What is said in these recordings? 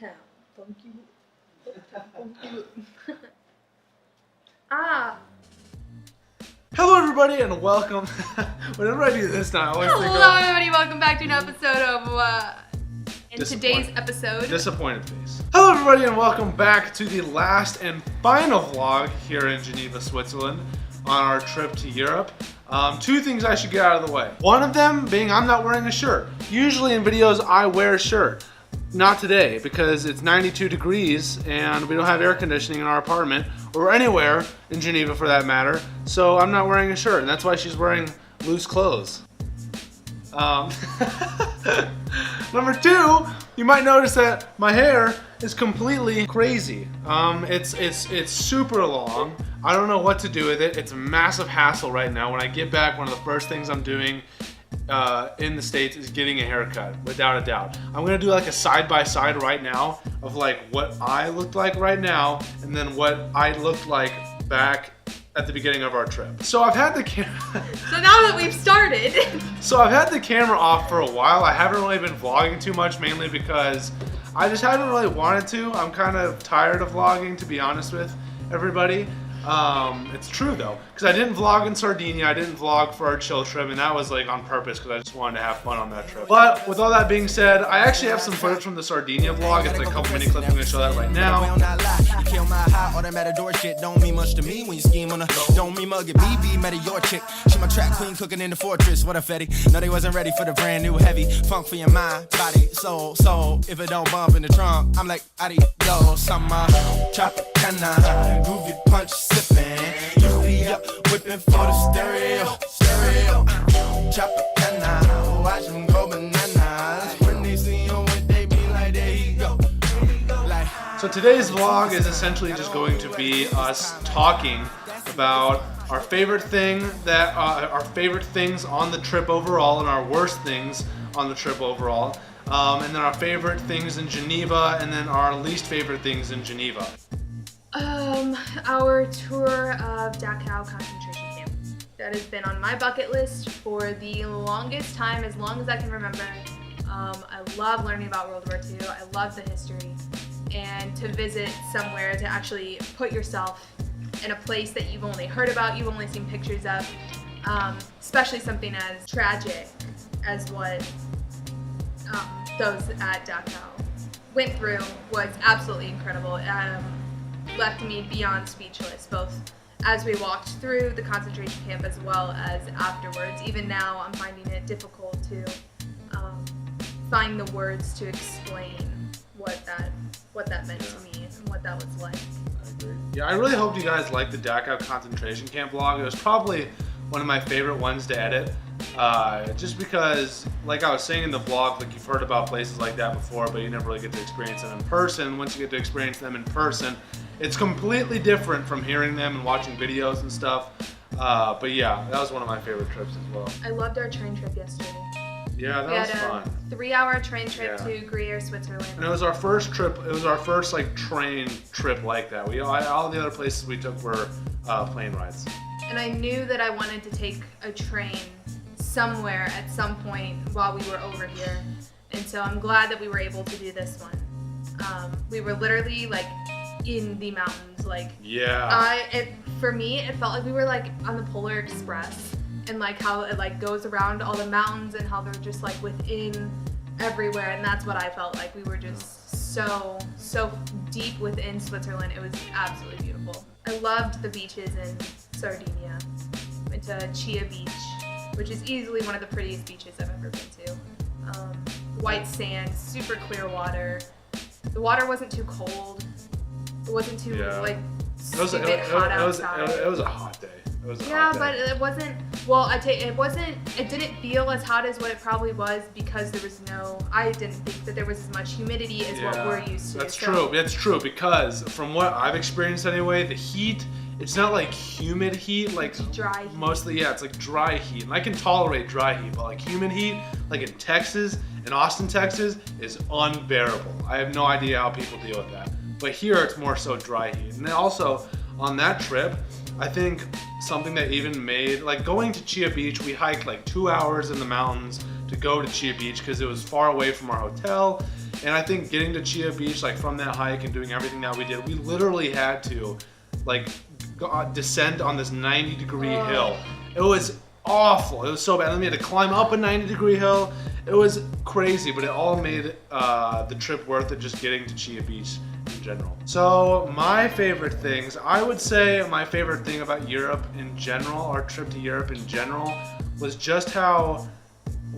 Uptown. Funky. Uptown. Funky. Hello everybody and welcome. Whenever I do this now, I always think Hello everybody, welcome back to an episode of in today's Disappointed. episode. Disappointed face. Hello everybody and welcome back to the last and final vlog here in Geneva, Switzerland on our trip to Europe. Two things I should get out of the way. One of them being I'm not wearing a shirt. Usually in videos I wear a shirt. Not today because it's 92 degrees and we don't have air conditioning in our apartment or anywhere in Geneva for that matter. So I'm not wearing a shirt and that's why she's wearing loose clothes. Number two, you might notice that my hair is completely crazy. It's super long. I don't know what to do with it. It's a massive hassle right now. When I get back, one of the first things I'm doing in the States is getting a haircut, without a doubt. I'm gonna do like a side-by-side right now of like what I looked like right now and then what I looked like back at the beginning of our trip. So I've had the camera. So now that we've started. So I've had the camera off for a while. I haven't really been vlogging too much, mainly because I just haven't really wanted to. I'm kind of tired of vlogging, to be honest with everybody. It's true though, because I didn't vlog in Sardinia, I didn't vlog for our chill trip, and that was like on purpose because I just wanted to have fun on that trip. But with all that being said, I actually have some footage from the Sardinia vlog. It's like a couple mini clips. I'm gonna show that right now. You kill my high, all that matador shit don't mean much to me when you scheme on a don't mean mug at me, be meta your chick. She my track queen cooking in the fortress, what a fetty. No, they wasn't ready for the brand new heavy funk for your mind, body, soul. If it don't bump in the trunk, I'm like, adios, summer, chop it, canna, groove your punch, sipping. You be up, whipping for the stereo. Chop it, canna, watch them go bananas. When they see you, when they be like, there you go. Like, So today's vlog is essentially just going to be us talking about our favorite thing that our favorite things on the trip overall and our worst things on the trip overall, and then our favorite things in Geneva and then our least favorite things in Geneva. Our tour of Dachau concentration camp. That has been on my bucket list for the longest time, as long as I can remember. I love learning about World War II. I love the history. And to visit somewhere, to actually put yourself in a place that you've only heard about, you've only seen pictures of, especially something as tragic as what those at Dachau went through, was absolutely incredible. Left me beyond speechless, both as we walked through the concentration camp as well as afterwards. Even now, I'm finding it difficult to find the words to explain what that meant to me and what that was like. I agree. Yeah, I really hope you guys liked the Dachau concentration camp vlog. It was probably one of my favorite ones to edit. Just because, like I was saying in the vlog, like you've heard about places like that before, but you never really get to experience them in person. Once you get to experience them in person, it's completely different from hearing them and watching videos and stuff. But yeah, that was one of my favorite trips as well. I loved our train trip yesterday. Yeah, We that was had fun. a 3-hour train trip Yeah. to Gruyere, Switzerland. And it was our first trip. It was our first like train trip like that. All the other places we took were plane rides. And I knew that I wanted to take a train somewhere at some point while we were over here. And so I'm glad that we were able to do this one. We were literally like in the mountains. Like, Yeah. for me, it felt like we were like on the Polar Express, and like how it like goes around all the mountains and how they're just like within everywhere. And that's what I felt like. We were just so deep within Switzerland. It was absolutely beautiful. I loved the beaches in Sardinia. Went to Chia Beach, which is easily one of the prettiest beaches I've ever been to. White sand, super clear water. The water wasn't too cold. It wasn't too like stupid hot outside. It was a hot day. It was a Yeah, hot day. but it wasn't. Well, it didn't feel as hot as what it probably was because there was no. I didn't think that there was as much humidity as what we're used to. That's so- true. That's true because from what I've experienced anyway, the heat. It's not like humid heat, like Dry heat. mostly. Yeah, it's like dry heat, and I can tolerate dry heat, but like humid heat, like in Texas, in Austin, Texas, is unbearable. I have no idea how people deal with that. But here, it's more so dry heat. And then also on that trip, I think something that even made, like going to Chia Beach, we hiked like 2 hours in the mountains to go to Chia Beach because it was far away from our hotel. And I think getting to Chia Beach, like from that hike and doing everything that we did, we literally had to like descend on this 90-degree hill. It was awful. It was so bad. And then we had to climb up a 90-degree hill. It was crazy, but it all made the trip worth it, just getting to Chia Beach in general. So my favorite things, I would say my favorite thing about Europe in general, our trip to Europe in general, was just how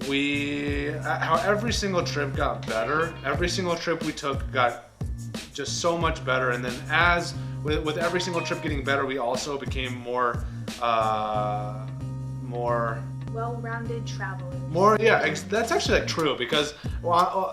every single trip got better. Every single trip we took got just so much better. And then with every single trip getting better, we also became more well-rounded travelers. That's actually like true, because on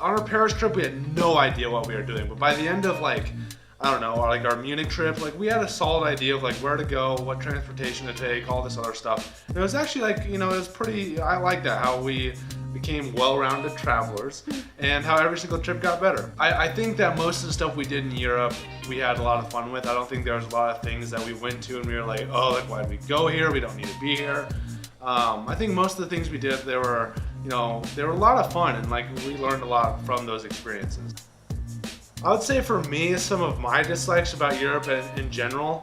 our Paris trip we had no idea what we were doing, but by the end of like, I don't know, like our Munich trip, like we had a solid idea of like where to go, what transportation to take, all this other stuff. And it was actually like, it was pretty, I like that, how we became well-rounded travelers and how every single trip got better. I think that most of the stuff we did in Europe, we had a lot of fun with. I don't think there was a lot of things that we went to and we were like, oh, like why did we go here? We don't need to be here. I think most of the things we did, they were a lot of fun, and like we learned a lot from those experiences. I would say for me, some of my dislikes about Europe in general,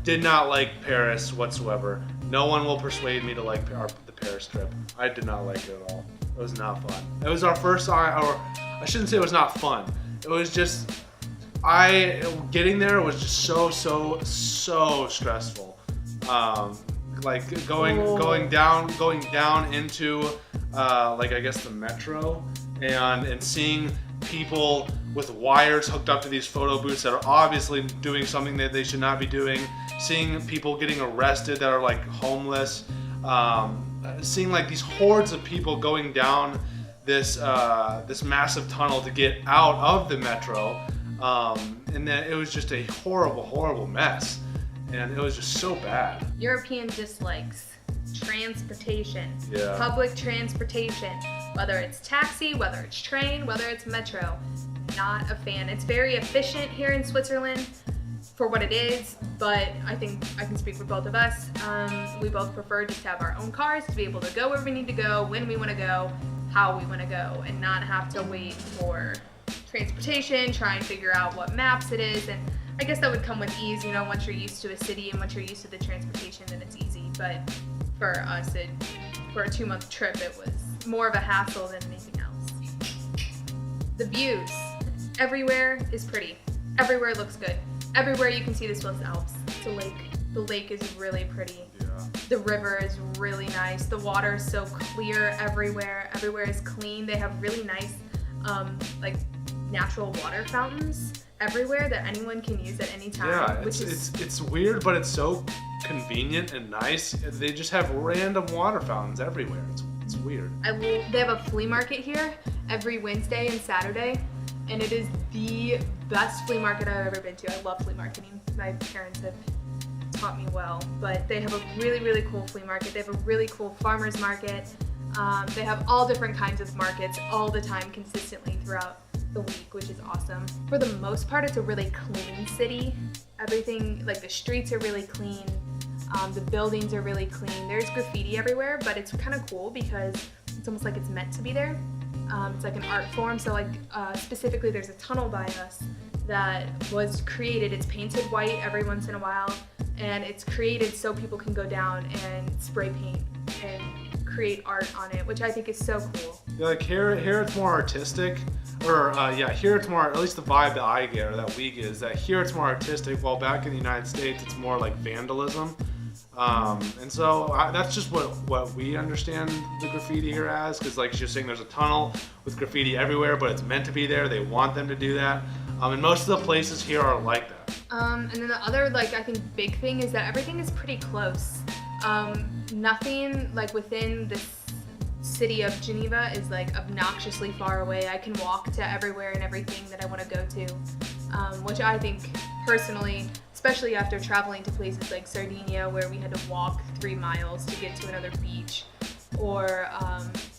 did not like Paris whatsoever. No one will persuade me to like the Paris trip. I did not like it at all. It was not fun. It was our first time, or I shouldn't say it was not fun. It was just, getting there was just so stressful. Like going down into like I guess the metro and seeing people with wires hooked up to these photo booths that are obviously doing something that they should not be doing, seeing people getting arrested that are like homeless, seeing like these hordes of people going down this massive tunnel to get out of the metro, and then it was just a horrible mess. And it was just so bad. European dislikes. Transportation. Yeah. Public transportation. Whether it's taxi, whether it's train, whether it's metro. Not a fan. It's very efficient here in Switzerland for what it is, but I think I can speak for both of us. We both prefer just to have our own cars, to be able to go where we need to go, when we want to go, how we want to go, and not have to wait for transportation, try and figure out what maps it is. And I guess that would come with ease, once you're used to a city and once you're used to the transportation, then it's easy. But for us, for a 2-month trip, it was more of a hassle than anything else. The views. Everywhere is pretty. Everywhere looks good. Everywhere you can see the Swiss Alps. It's a lake. The lake is really pretty. Yeah. The river is really nice. The water is so clear everywhere. Everywhere is clean. They have really nice, like natural water fountains everywhere that anyone can use at any time. Yeah, it's weird, but it's so convenient and nice. They just have random water fountains everywhere. It's weird. They have a flea market here every Wednesday and Saturday, and it is the best flea market I've ever been to. I love flea marketing. My parents have taught me well, but they have a really cool flea market. They have a really cool farmers market. They have all different kinds of markets all the time, consistently throughout the week, which is awesome. For the most part, it's a really clean city. Everything, like the streets are really clean. The buildings are really clean. There's graffiti everywhere, but it's kind of cool because it's almost like it's meant to be there. It's like an art form. So like specifically there's a tunnel by us that was created. It's painted white every once in a while, and it's created so people can go down and spray paint and create art on it, which I think is so cool. Yeah, like here it's more artistic, or here it's more, at least the vibe that I get or that we get is that here it's more artistic, while back in the United States it's more like vandalism. And so that's just what we understand the graffiti here as, because like you're saying, there's a tunnel with graffiti everywhere, but it's meant to be there. They want them to do that. And most of the places here are like that. And then the other, I think big thing is that everything is pretty close. Nothing within this city of Geneva is obnoxiously far away. I can walk to everywhere and everything that I want to go to, which I think personally, especially after traveling to places like Sardinia where we had to walk 3 miles to get to another beach, or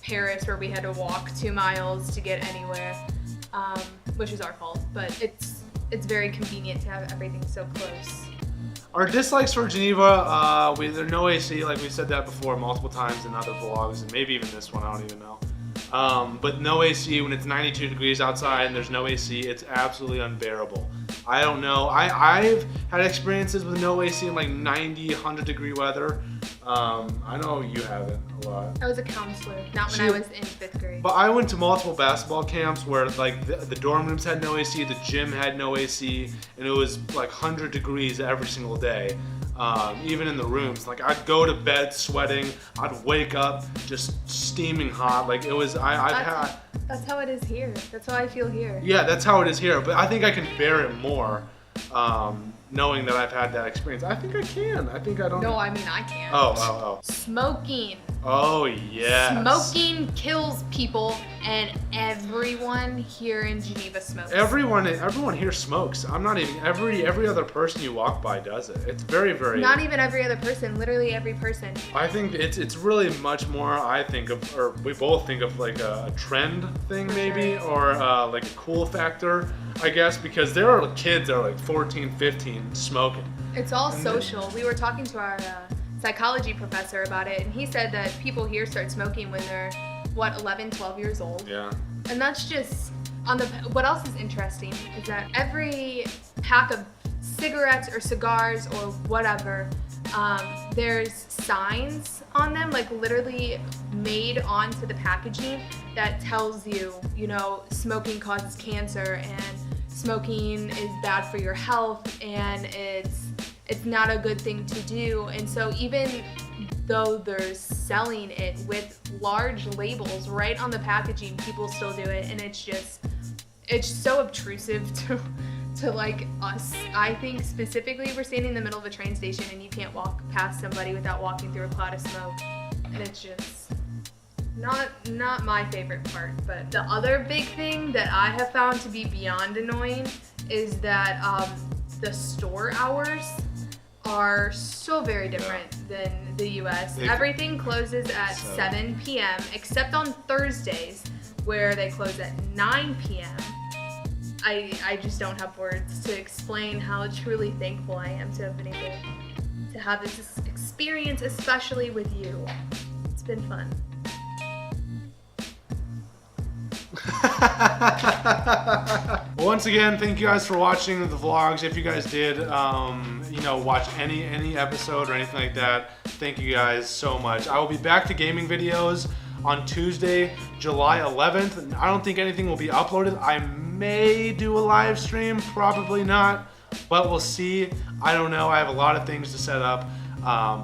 Paris where we had to walk 2 miles to get anywhere, which is our fault, but it's very convenient to have everything so close. Our dislikes for Geneva, there's no AC, like we said that before multiple times in other vlogs, and maybe even this one, I don't even know. But no AC when it's 92 degrees outside and there's no AC, it's absolutely unbearable. I don't know. I've had experiences with no AC in like 90, 100 degree weather. I know you haven't a lot. I was a counselor, not when I was in 5th grade. But I went to multiple basketball camps where like the dorm rooms had no AC, the gym had no AC, and it was like 100 degrees every single day. Even in the rooms, like I'd go to bed sweating, I'd wake up just steaming hot. Like it was, That's how it is here. That's how I feel here. Yeah, that's how it is here. But I think I can bear it more, knowing that I've had that experience. I think I can. I think I don't. No, I mean I can't. Oh. Smoking. Oh yes. Smoking kills people, and everyone here in Geneva smokes. Everyone here smokes. I'm not even every other person you walk by does it. It's very, very. Not even every other person. Literally every person. I think it's really much more. I think of, or we both think of like a trend thing maybe, or like a cool factor, I guess, because there are kids that are like 14, 15 smoking. It's all social. We were talking to our psychology professor about it, and he said that people here start smoking when they're 11, 12 years old. Yeah. And that's just what else is interesting is that every pack of cigarettes or cigars or whatever, there's signs on them, like literally made onto the packaging that tells you, smoking causes cancer and smoking is bad for your health and it's not a good thing to do. And so even though they're selling it with large labels right on the packaging, people still do it, and it's so obtrusive to like us. I think specifically we're standing in the middle of a train station and you can't walk past somebody without walking through a cloud of smoke, and it's just not my favorite part. But the other big thing that I have found to be beyond annoying is that the store hours are so very different than the US. Everything closes at 7 p.m. except on Thursdays where they close at 9 p.m. I just don't have words to explain how truly thankful I am to have been able to have this experience, especially with you. It's been fun. Once again, thank you guys for watching the vlogs. If you guys did, watch any episode or anything like that, thank you guys so much. I will be back to gaming videos on Tuesday, July 11th. I don't think anything will be uploaded. I may do a live stream, probably not, but we'll see. I don't know. I have a lot of things to set up.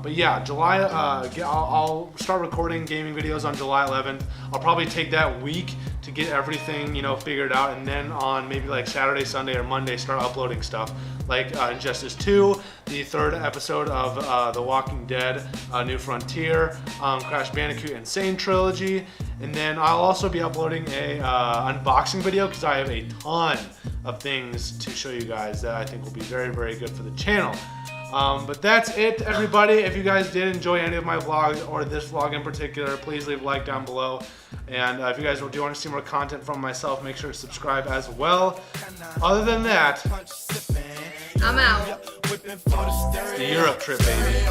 But yeah, July, I'll start recording gaming videos on July 11th. I'll probably take that week to get everything, figured out, and then on maybe like Saturday, Sunday, or Monday start uploading stuff like Injustice 2, the 3rd episode of The Walking Dead, New Frontier, Crash Bandicoot Insane Trilogy, and then I'll also be uploading a unboxing video because I have a ton of things to show you guys that I think will be very, very good for the channel. But that's it, everybody. If you guys did enjoy any of my vlogs or this vlog in particular, please leave a like down below. And if you guys do want to see more content from myself, make sure to subscribe as well. Other than that, I'm out. it's the Europe trip, baby.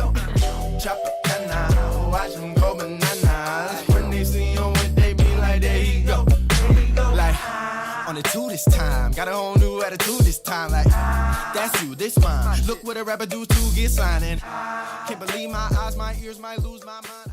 On the two this time, got a whole new attitude this time. Like, that's you, this mine. Look what a rapper do to get signed. And can't believe my eyes, my ears might lose my mind.